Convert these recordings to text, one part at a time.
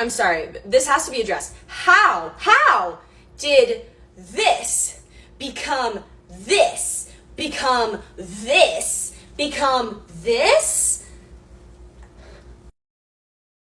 I'm sorry, this has to be addressed. How did this become this, become this, become this?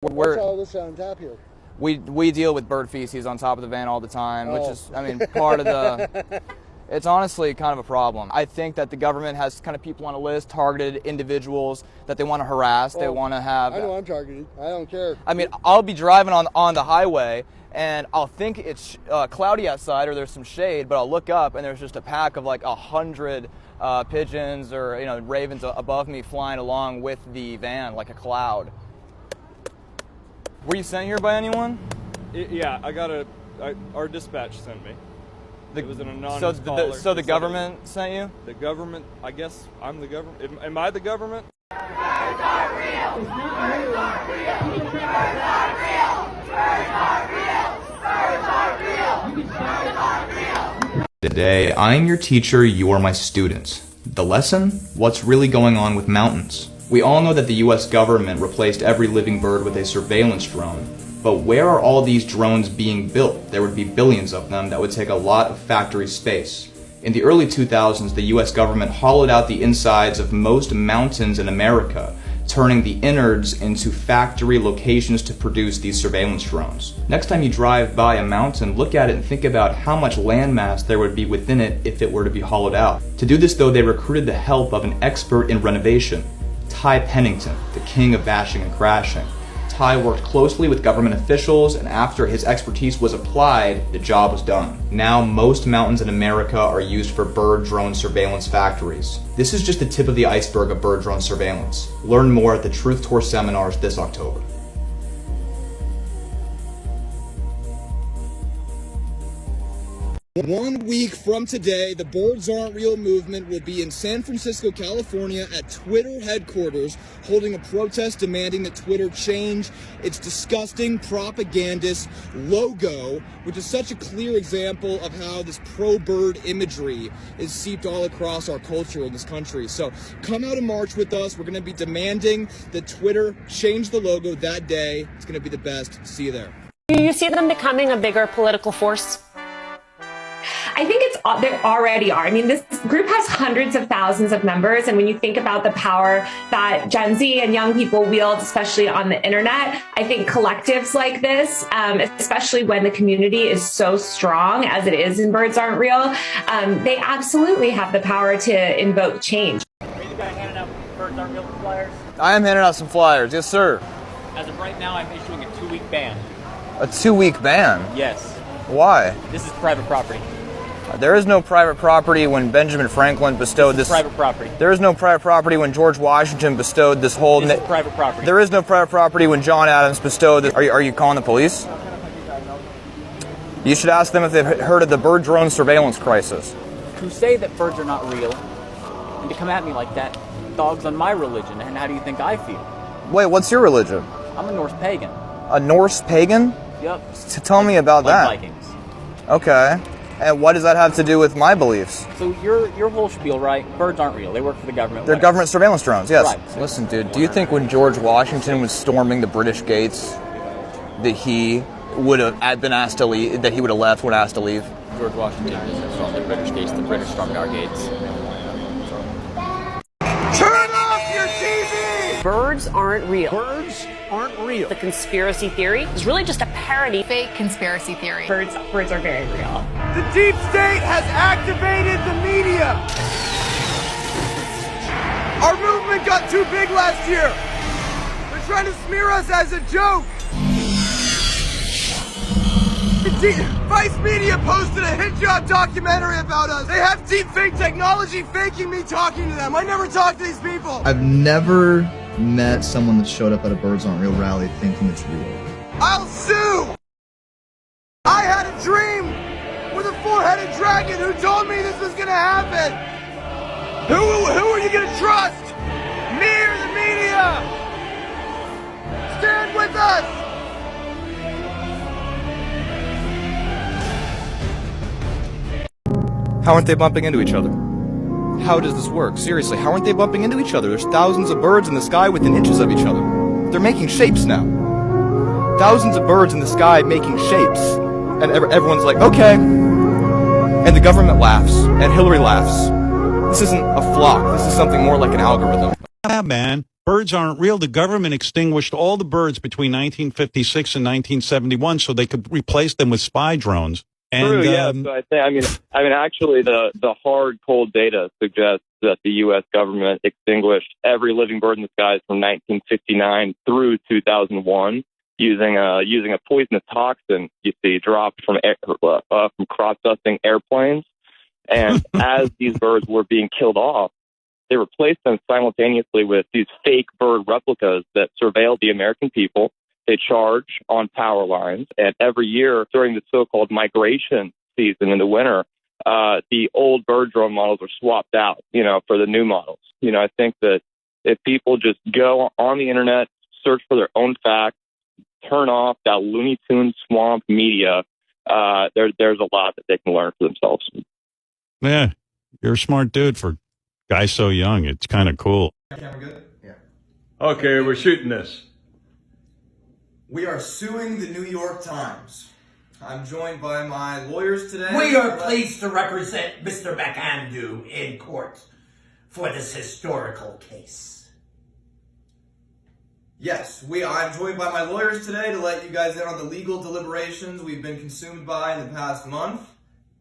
What's all this on tap here? We deal with bird feces on top of the van all the time, which is, I mean, part of the... It's honestly kind of a problem. I think that the government has kind of people on a list, targeted individuals that they want to harass, they want to have... I know I'm targeted. I don't care. I mean, I'll be driving on the highway, and I'll think it's cloudy outside or there's some shade, but I'll look up and there's just a pack of like 100 pigeons or ravens above me flying along with the van like a cloud. Were you sent here by anyone? Yeah, I got our dispatch sent me. It was an anonymous caller. So the government sent you? The government, I guess I'm the government. Am I the government? Birds are real! Birds are real! Birds are real! Birds are real! Birds are real! Today, I'm your teacher, you are my student. The lesson? What's really going on with mountains? We all know that the US government replaced every living bird with a surveillance drone. But where are all these drones being built? There would be billions of them that would take a lot of factory space. In the early 2000s, the US government hollowed out the insides of most mountains in America, turning the innards into factory locations to produce these surveillance drones. Next time you drive by a mountain, look at it and think about how much landmass there would be within it if it were to be hollowed out. To do this, though, they recruited the help of an expert in renovation, Ty Pennington, the king of bashing and crashing. Ty worked closely with government officials, and after his expertise was applied, the job was done. Now, most mountains in America are used for bird drone surveillance factories. This is just the tip of the iceberg of bird drone surveillance. Learn more at the Truth Tour seminars this October. 1 week from today, the Birds Aren't Real movement will be in San Francisco, California at Twitter headquarters holding a protest demanding that Twitter change its disgusting propagandist logo, which is such a clear example of how this pro-bird imagery is seeped all across our culture in this country. So come out and march with us. We're going to be demanding that Twitter change the logo that day. It's going to be the best. See you there. Do you see them becoming a bigger political force? I think they already are. I mean, this group has hundreds of thousands of members. And when you think about the power that Gen Z and young people wield, especially on the internet, I think collectives like this, especially when the community is so strong as it is in Birds Aren't Real, they absolutely have the power to invoke change. Are you the guy handing out Birds Aren't Real flyers? I am handing out some flyers, yes sir. As of right now, I'm issuing a 2-week ban. A 2-week ban? Yes. Why? This is private property. There is no private property when Benjamin Franklin bestowed this. Private property. There is no private property when George Washington bestowed this whole. This is private property. There is no private property when John Adams bestowed this. Are you calling the police? You should ask them if they've heard of the bird drone surveillance crisis. To say that birds are not real, and to come at me like that, dogs on my religion. And how do you think I feel? Wait, what's your religion? I'm a Norse pagan. A Norse pagan? Yep. Tell me about that. Vikings. Okay. And what does that have to do with my beliefs? So your whole spiel, right? Birds aren't real. They work for the government. They're government surveillance drones, yes. Right. Listen, dude, do you think when George Washington was storming the British gates that he would have been asked to leave, that he would have left when asked to leave? George Washington didn't storm the British gates. The British stormed our gates. Turn off your TV! Birds aren't real. Birds aren't real. The conspiracy theory is really just a parody. Fake conspiracy theory. Birds are very real. The deep state has activated the media. Our movement got too big last year. They're trying to smear us as a joke. Vice Media posted a hit job documentary about us. They have deep fake technology faking me talking to them. I never talked to these people. I've never met someone that showed up at a Birds Aren't Real rally thinking it's real. I'll sue! I had a dream with a 4-headed dragon who told me this was gonna happen. Who are you gonna trust? Me or the media? Stand with us! How aren't they bumping into each other? How does this work? Seriously, how aren't they bumping into each other? There's thousands of birds in the sky within inches of each other. They're making shapes now. thousands of birds in the sky making shapes. And everyone's like, okay. And the government laughs, and Hillary laughs. This isn't a flock. This is something more like an algorithm. Yeah, man. Birds aren't real. The government extinguished all the birds between 1956 and 1971 so they could replace them with spy drones. And, True, yeah. So I mean, actually, the hard, cold data suggests that the U.S. government extinguished every living bird in the skies from 1959 through 2001 using a poisonous toxin, you see, dropped from cross-dusting airplanes. And as these birds were being killed off, they replaced them simultaneously with these fake bird replicas that surveilled the American people. They charge on power lines, and every year during the so-called migration season in the winter, the old bird drone models are swapped out, for the new models. I think that if people just go on the internet, search for their own facts, turn off that Looney Tunes swamp media, there's a lot that they can learn for themselves. Yeah, you're a smart dude for a guy so young. It's kind of cool. Camera good? Yeah. Okay, we're shooting this. We are suing the New York Times. I'm joined by my lawyers today. We are pleased to represent Mr. McAndrew in court for this historical case. Yes, I'm joined by my lawyers today to let you guys in on the legal deliberations we've been consumed by in the past month.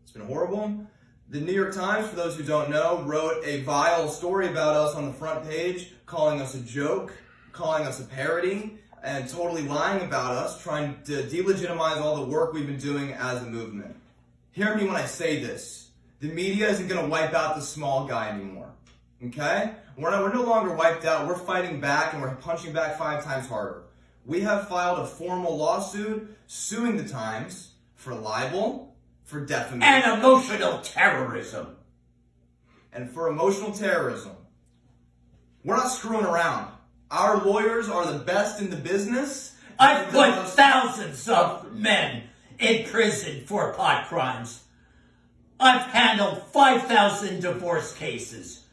It's been horrible. The New York Times, for those who don't know, wrote a vile story about us on the front page, calling us a joke, calling us a parody, and totally lying about us, trying to delegitimize all the work we've been doing as a movement. Hear me when I say this. The media isn't going to wipe out the small guy anymore. Okay? We're no longer wiped out. We're fighting back, and we're punching back 5 times harder. We have filed a formal lawsuit suing the Times for libel, for defamation, and emotional terrorism. And for emotional terrorism. We're not screwing around. Our lawyers are the best in the business. I've put thousands of men in prison for pot crimes. I've handled 5,000 divorce cases.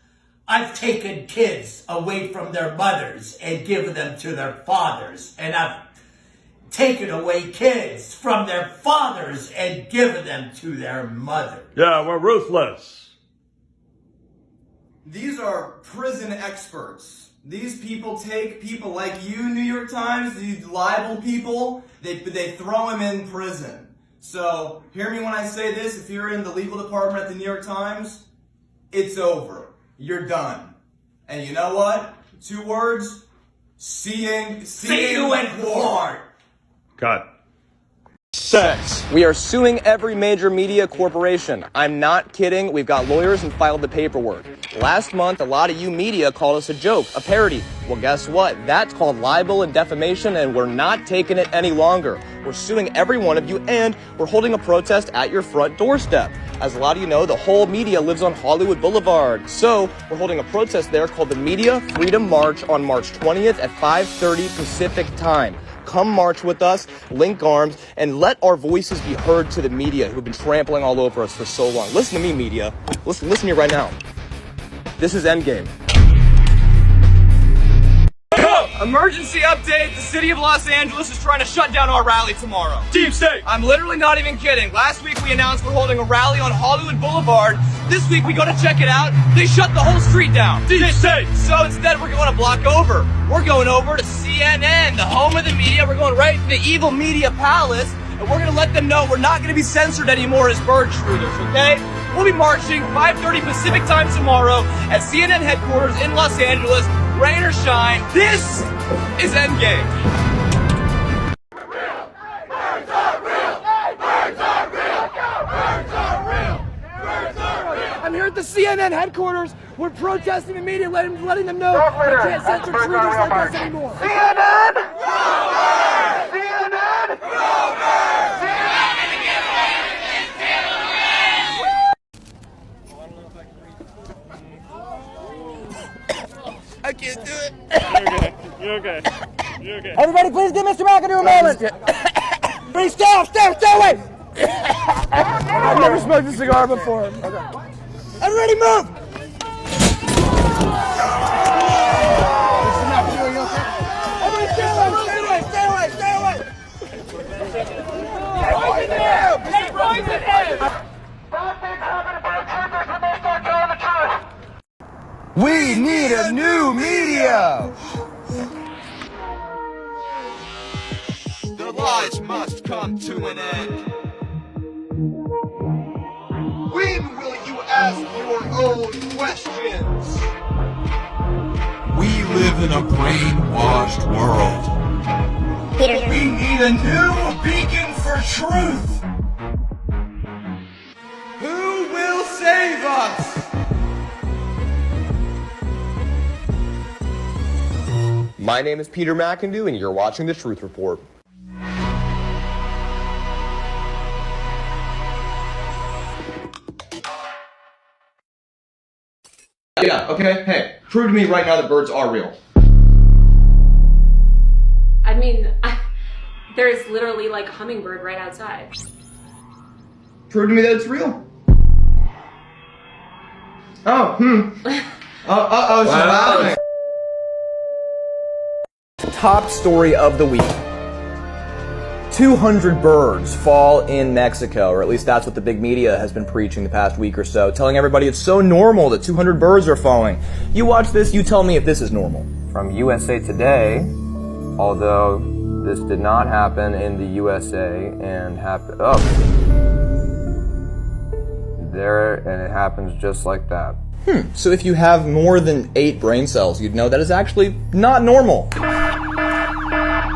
I've taken kids away from their mothers and given them to their fathers. And I've taken away kids from their fathers and given them to their mothers. Yeah, we're ruthless. These are prison experts. These people take people like you, New York Times, these libel people, they throw them in prison. So, hear me when I say this, if you're in the legal department at the New York Times, it's over. You're done. And you know what? 2 words, see you in court. Cut. Sex. We are suing every major media corporation. I'm not kidding. We've got lawyers and filed the paperwork. Last month, a lot of you media called us a joke, a parody. Well, guess what? That's called libel and defamation, and we're not taking it any longer. We're suing every one of you, and we're holding a protest at your front doorstep. As a lot of you know, the whole media lives on Hollywood Boulevard. So, we're holding a protest there called the Media Freedom March on March 20th at 5:30 Pacific Time. Come march with us, link arms, and let our voices be heard to the media who've been trampling all over us for so long. Listen to me, media. Listen to me right now. This is Endgame. Emergency update. The city of Los Angeles is trying to shut down our rally tomorrow. Deep State. I'm literally not even kidding. Last week we announced we're holding a rally on Hollywood Boulevard. This week we go to check it out. They shut the whole street down. Deep State. So instead we're going to block over. We're going over to CNN, the home of the media. We're going right to the evil media palace. And we're going to let them know we're not going to be censored anymore as bird shooters, okay? We'll be marching 5:30 Pacific Time tomorrow at CNN headquarters in Los Angeles. Rain or shine, this is Endgame. I'm here at the CNN headquarters. We're protesting the media, letting them know they can't censor truthers like us anymore. CNN! CNN! I can't do it. You're okay. You're okay. Everybody, please give Mr. McAndrew a moment. Please stay away. I've never smoked a cigar before. Okay. Everybody move. Everybody stay away. research must come to an end. When will you ask your own questions? We live in a brainwashed world. We need a new beacon for truth. Who will save us? My name is Peter McIndoe, and you're watching The Truth Report. Yeah, okay, hey, prove to me right now that birds are real. I mean, there's literally like a hummingbird right outside. Prove to me that it's real. Oh, she's laughing. Top story of the week. 200 birds fall in Mexico, or at least that's what the big media has been preaching the past week or so, telling everybody it's so normal that 200 birds are falling. You watch this, you tell me if this is normal. From USA Today, although this did not happen in the USA and it happens just like that. So if you have more than 8 brain cells, you'd know that is actually not normal.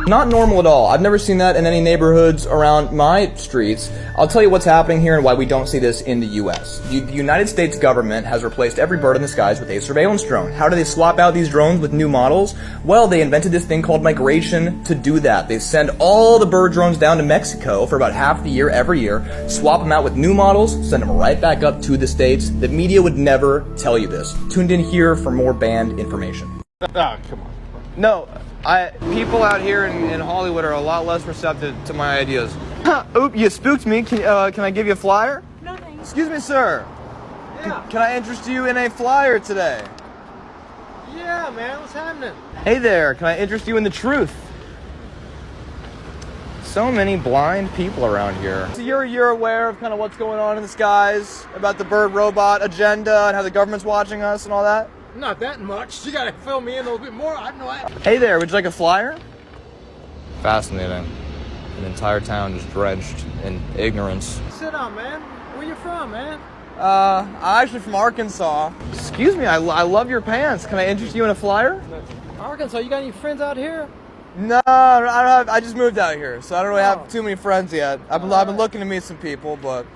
Not normal at all. I've never seen that in any neighborhoods around my streets. I'll tell you what's happening here and why we don't see this in the US. The United States government has replaced every bird in the skies with a surveillance drone. How do they swap out these drones with new models? Well, they invented this thing called migration to do that. They send all the bird drones down to Mexico for about half the year, every year, swap them out with new models, send them right back up to the States. The media would never tell you this. Tuned in here for more banned information. Ah, come on. No, people out here in Hollywood are a lot less receptive to my ideas. Oop, you spooked me. Can I give you a flyer? No thanks. Excuse me, sir. Yeah. Can I interest you in a flyer today? Yeah, man. What's happening? Hey there, can I interest you in the truth? So many blind people around here. So you're aware of kind of what's going on in the skies, about the bird robot agenda and how the government's watching us and all that? Not that much. You gotta fill me in a little bit more. I know that. Hey there, would you like a flyer? Fascinating. An entire town just drenched in ignorance. Sit down, man. Where you from, man? I'm actually from Arkansas. Excuse me, I love your pants. Can I interest you in a flyer? Arkansas, you got any friends out here? No, I don't have. I just moved out here, so I don't really have too many friends yet. I've been looking to meet some people, but...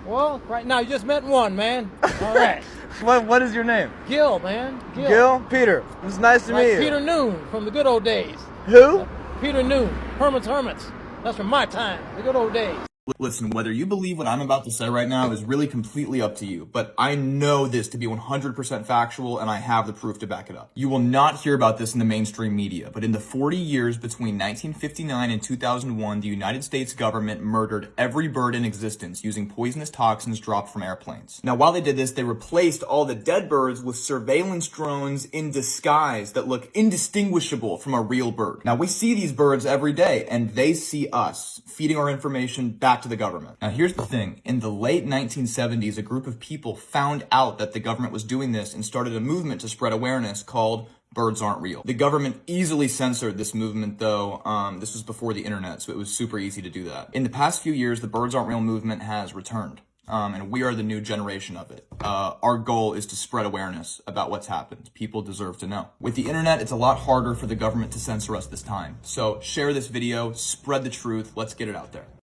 Well, right now you just met one, man. All right. What is your name? Gil, man. Gil? Peter. It's nice to meet you. Peter Noon from the good old days. Who? Peter Noon. Herman's Hermits. That's from my time. The good old days. Listen, whether you believe what I'm about to say right now is really completely up to you, but I know this to be 100% factual and I have the proof to back it up. You will not hear about this in the mainstream media, but in the 40 years between 1959 and 2001, the United States government murdered every bird in existence using poisonous toxins dropped from airplanes. Now, while they did this, they replaced all the dead birds with surveillance drones in disguise that look indistinguishable from a real bird. Now, we see these birds every day, and they see us, feeding our information back to the government. Now here's the thing, in the late 1970s, a group of people found out that the government was doing this and started a movement to spread awareness called Birds Aren't Real. The government easily censored this movement though. This was before the internet, so it was super easy to do that. In the past few years, the Birds Aren't Real movement has returned. And we are the new generation of it. Our goal is to spread awareness about what's happened. People deserve to know. With the internet, it's a lot harder for the government to censor us this time. So share this video, spread the truth, let's get it out there.